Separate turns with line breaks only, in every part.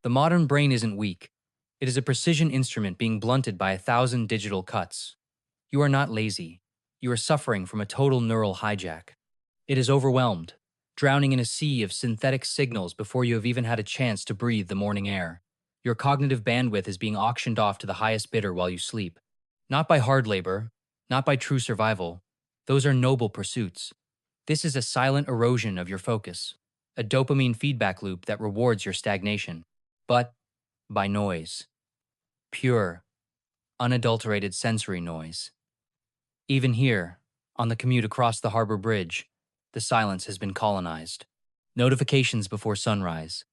The modern brain isn't weak. It is a precision instrument being blunted by 1,000 digital cuts. You are not lazy. You are suffering from a total neural hijack. It is overwhelmed, drowning in a sea of synthetic signals before you have even had a chance to breathe the morning air. Your cognitive bandwidth is being auctioned off to the highest bidder while you sleep. Not by hard labor, not by true survival. Those are noble pursuits. This is a silent erosion of your focus, a dopamine feedback loop that rewards your stagnation, but by noise. Pure, unadulterated sensory noise. Even here, on the commute across the Harbour Bridge, the silence has been colonized. Notifications before sunrise,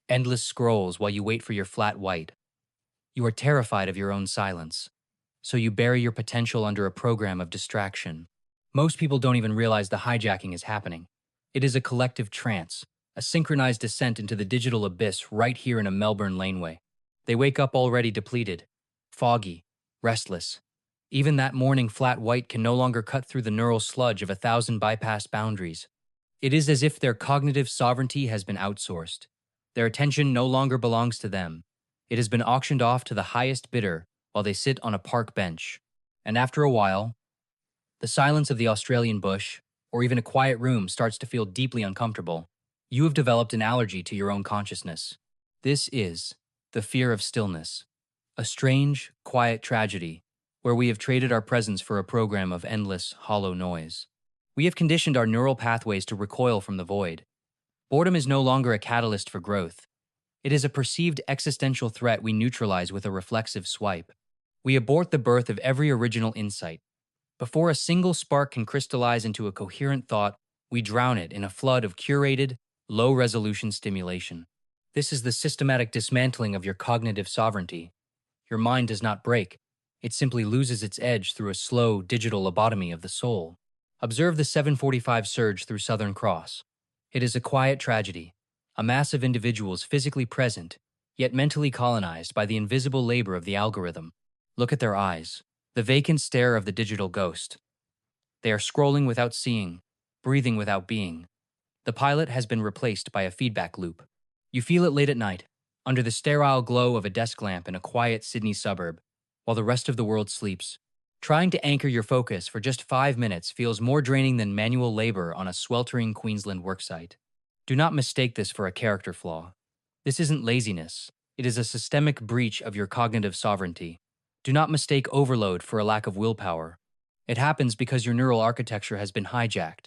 endless scrolls while you wait for your flat white. You are terrified of your own silence, so you bury your potential under a program of distraction. Most people don't even realize the hijacking is happening. It is a collective trance, a synchronized descent into the digital abyss right here in a Melbourne laneway. They wake up already depleted, foggy, restless. Even that morning flat white can no longer cut through the neural sludge of 1,000 bypassed boundaries. It is as if their cognitive sovereignty has been outsourced. Their attention no longer belongs to them. It has been auctioned off to the highest bidder while they sit on a park bench. And after a while, the silence of the Australian bush, or even a quiet room, starts to feel deeply uncomfortable. You have developed an allergy to your own consciousness. This is the fear of stillness, a strange, quiet tragedy where we have traded our presence for a program of endless, hollow noise. We have conditioned our neural pathways to recoil from the void. Boredom is no longer a catalyst for growth. It is a perceived existential threat we neutralize with a reflexive swipe. We abort the birth of every original insight. Before a single spark can crystallize into a coherent thought, we drown it in a flood of curated, low-resolution stimulation. This is the systematic dismantling of your cognitive sovereignty. Your mind does not break. It simply loses its edge through a slow, digital lobotomy of the soul. Observe the 7:45 surge through Southern Cross. It is a quiet tragedy, a mass of individuals physically present, yet mentally colonized by the invisible labor of the algorithm. Look at their eyes, the vacant stare of the digital ghost. They are scrolling without seeing, breathing without being. The pilot has been replaced by a feedback loop. You feel it late at night, under the sterile glow of a desk lamp in a quiet Sydney suburb, while the rest of the world sleeps. Trying to anchor your focus for just 5 minutes feels more draining than manual labor on a sweltering Queensland worksite. Do not mistake this for a character flaw. This isn't laziness. It is a systemic breach of your cognitive sovereignty. Do not mistake overload for a lack of willpower. It happens because your neural architecture has been hijacked.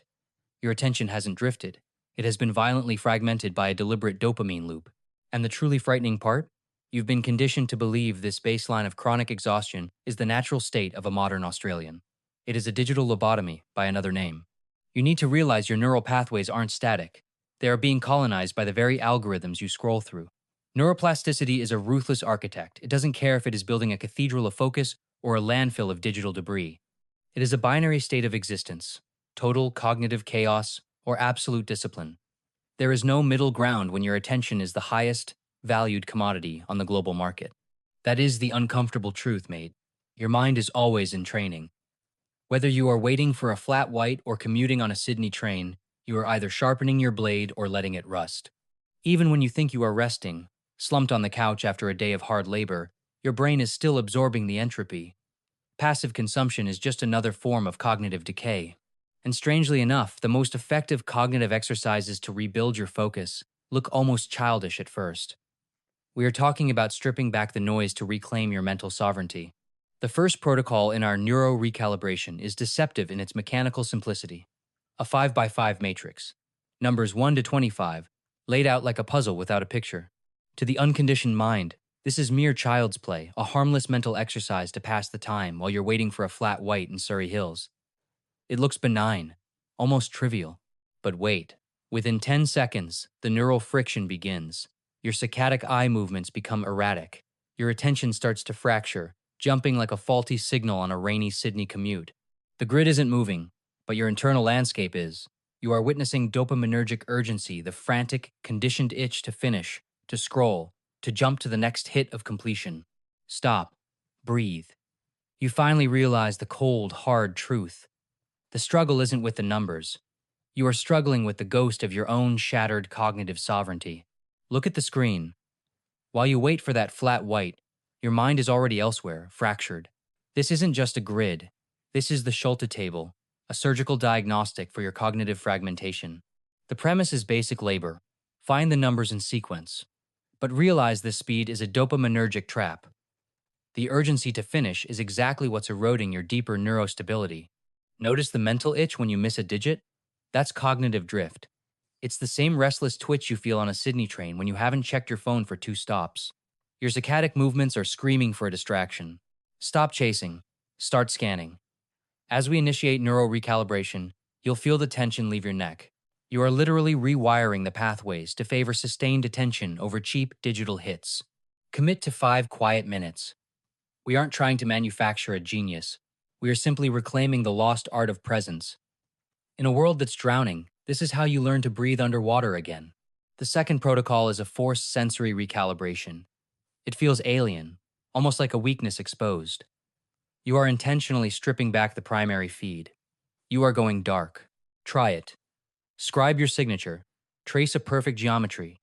Your attention hasn't drifted. It has been violently fragmented by a deliberate dopamine loop. And the truly frightening part? You've been conditioned to believe this baseline of chronic exhaustion is the natural state of a modern Australian. It is a digital lobotomy by another name. You need to realize your neural pathways aren't static. They are being colonized by the very algorithms you scroll through. Neuroplasticity is a ruthless architect. It doesn't care if it is building a cathedral of focus or a landfill of digital debris. It is a binary state of existence, total cognitive chaos or absolute discipline. There is no middle ground when your attention is the highest valued commodity on the global market. That is the uncomfortable truth, mate. Your mind is always in training. Whether you are waiting for a flat white or commuting on a Sydney train, you are either sharpening your blade or letting it rust. Even when you think you are resting, slumped on the couch after a day of hard labor, your brain is still absorbing the entropy. Passive consumption is just another form of cognitive decay. And strangely enough, the most effective cognitive exercises to rebuild your focus look almost childish at first. We are talking about stripping back the noise to reclaim your mental sovereignty. The first protocol in our neuro-recalibration is deceptive in its mechanical simplicity. A 5x5 matrix, numbers 1 to 25, laid out like a puzzle without a picture. To the unconditioned mind, this is mere child's play, a harmless mental exercise to pass the time while you're waiting for a flat white in Surrey Hills. It looks benign, almost trivial. But wait, within 10 seconds, the neural friction begins. Your saccadic eye movements become erratic. Your attention starts to fracture, jumping like a faulty signal on a rainy Sydney commute. The grid isn't moving, but your internal landscape is. You are witnessing dopaminergic urgency, the frantic, conditioned itch to finish, to scroll, to jump to the next hit of completion. Stop. Breathe. You finally realize the cold, hard truth. The struggle isn't with the numbers. You are struggling with the ghost of your own shattered cognitive sovereignty. Look at the screen. While you wait for that flat white, your mind is already elsewhere, fractured. This isn't just a grid. This is the Schulte Table, a surgical diagnostic for your cognitive fragmentation. The premise is basic labor. Find the numbers in sequence. But realize this speed is a dopaminergic trap. The urgency to finish is exactly what's eroding your deeper neurostability. Notice the mental itch when you miss a digit? That's cognitive drift. It's the same restless twitch you feel on a Sydney train when you haven't checked your phone for 2 stops. Your saccadic movements are screaming for a distraction. Stop chasing. Start scanning. As we initiate neuro-recalibration, you'll feel the tension leave your neck. You are literally rewiring the pathways to favor sustained attention over cheap digital hits. Commit to 5 quiet minutes. We aren't trying to manufacture a genius. We are simply reclaiming the lost art of presence. In a world that's drowning, this is how you learn to breathe underwater again. The second protocol is a forced sensory recalibration. It feels alien, almost like a weakness exposed. You are intentionally stripping back the primary feed. You are going dark. Try it. Scribe your signature. Trace a perfect geometry.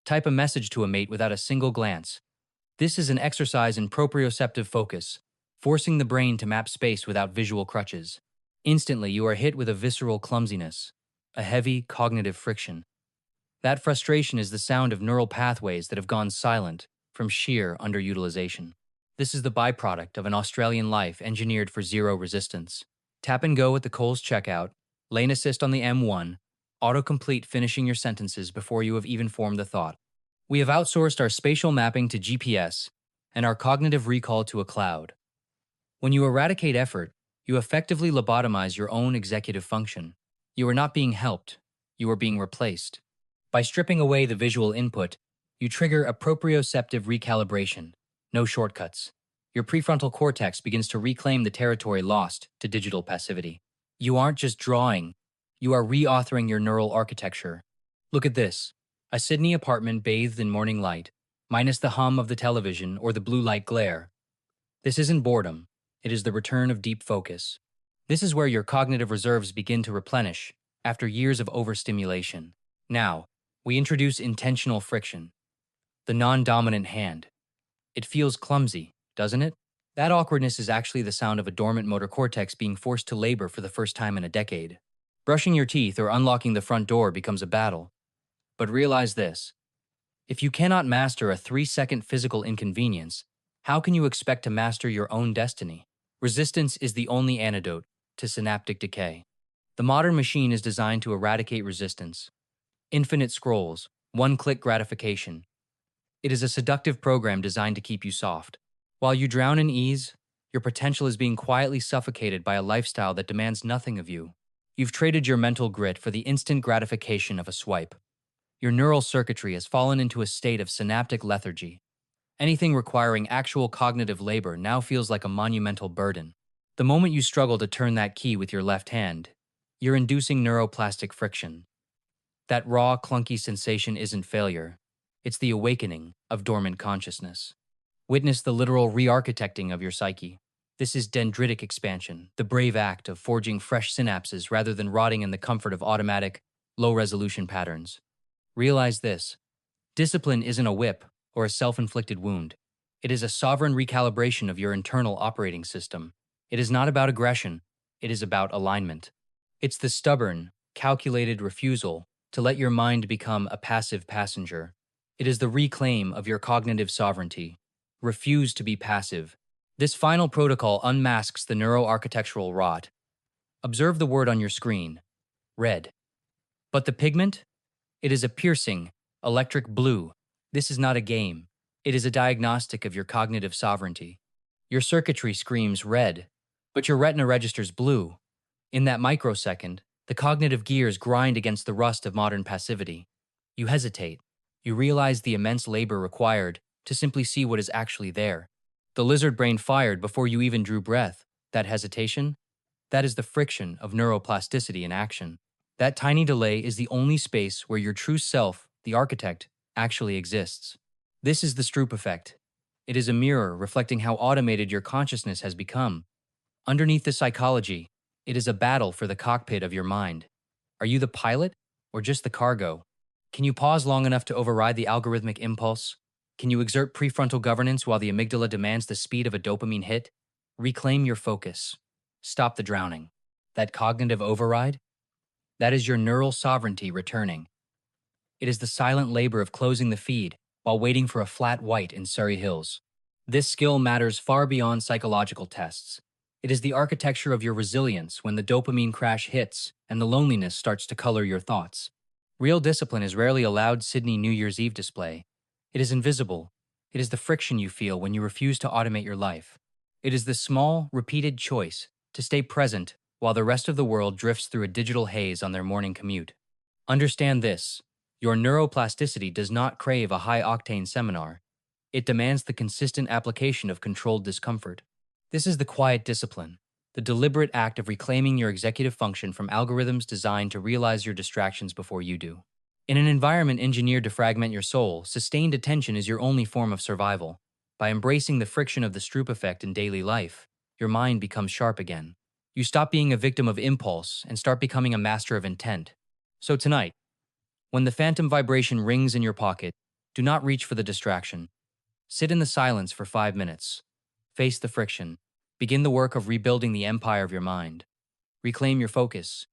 Type a message to a mate without a single glance. This is an exercise in proprioceptive focus, forcing the brain to map space without visual crutches. Instantly, you are hit with a visceral clumsiness, a heavy cognitive friction. That frustration is the sound of neural pathways that have gone silent from sheer underutilization. This is the byproduct of an Australian life engineered for zero resistance. Tap and go at the Coles checkout, lane assist on the M1, autocomplete finishing your sentences before you have even formed the thought. We have outsourced our spatial mapping to GPS and our cognitive recall to a cloud. When you eradicate effort, you effectively lobotomize your own executive function. You are not being helped, you are being replaced. By stripping away the visual input, you trigger a proprioceptive recalibration. No shortcuts. Your prefrontal cortex begins to reclaim the territory lost to digital passivity. You aren't just drawing, you are reauthoring your neural architecture. Look at this. A Sydney apartment bathed in morning light, minus the hum of the television or the blue light glare. This isn't boredom, it is the return of deep focus. This is where your cognitive reserves begin to replenish after years of overstimulation. Now, we introduce intentional friction, the non-dominant hand. It feels clumsy, doesn't it? That awkwardness is actually the sound of a dormant motor cortex being forced to labor for the first time in a decade. Brushing your teeth or unlocking the front door becomes a battle. But realize this. If you cannot master a 3-second physical inconvenience, how can you expect to master your own destiny? Resistance is the only antidote to synaptic decay. The modern machine is designed to eradicate resistance. Infinite scrolls, one-click gratification. It is a seductive program designed to keep you soft. While you drown in ease, your potential is being quietly suffocated by a lifestyle that demands nothing of you. You've traded your mental grit for the instant gratification of a swipe. Your neural circuitry has fallen into a state of synaptic lethargy. Anything requiring actual cognitive labor now feels like a monumental burden. The moment you struggle to turn that key with your left hand, you're inducing neuroplastic friction. That raw, clunky sensation isn't failure. It's the awakening of dormant consciousness. Witness the literal re-architecting of your psyche. This is dendritic expansion, the brave act of forging fresh synapses rather than rotting in the comfort of automatic, low-resolution patterns. Realize this. Discipline isn't a whip or a self-inflicted wound. It is a sovereign recalibration of your internal operating system. It is not about aggression. It is about alignment. It's the stubborn, calculated refusal to let your mind become a passive passenger. It is the reclaim of your cognitive sovereignty. Refuse to be passive. This final protocol unmasks the neuroarchitectural rot. Observe the word on your screen. Red. But the pigment? It is a piercing, electric blue. This is not a game. It is a diagnostic of your cognitive sovereignty. Your circuitry screams red, but your retina registers blue. In that microsecond, the cognitive gears grind against the rust of modern passivity. You hesitate. You realize the immense labor required to simply see what is actually there. The lizard brain fired before you even drew breath. That hesitation? That is the friction of neuroplasticity in action. That tiny delay is the only space where your true self, the architect, actually exists. This is the Stroop effect. It is a mirror reflecting how automated your consciousness has become. Underneath the psychology, it is a battle for the cockpit of your mind. Are you the pilot or just the cargo? Can you pause long enough to override the algorithmic impulse? Can you exert prefrontal governance while the amygdala demands the speed of a dopamine hit? Reclaim your focus. Stop the drowning. That cognitive override? That is your neural sovereignty returning. It is the silent labor of closing the feed while waiting for a flat white in Surrey Hills. This skill matters far beyond psychological tests. It is the architecture of your resilience when the dopamine crash hits and the loneliness starts to color your thoughts. Real discipline is rarely a loud Sydney New Year's Eve display. It is invisible. It is the friction you feel when you refuse to automate your life. It is the small, repeated choice to stay present while the rest of the world drifts through a digital haze on their morning commute. Understand this: your neuroplasticity does not crave a high-octane seminar. It demands the consistent application of controlled discomfort. This is the quiet discipline, the deliberate act of reclaiming your executive function from algorithms designed to realize your distractions before you do. In an environment engineered to fragment your soul, sustained attention is your only form of survival. By embracing the friction of the Stroop effect in daily life, your mind becomes sharp again. You stop being a victim of impulse and start becoming a master of intent. So tonight, when the phantom vibration rings in your pocket, do not reach for the distraction. Sit in the silence for 5 minutes. Face the friction. Begin the work of rebuilding the empire of your mind. Reclaim your focus.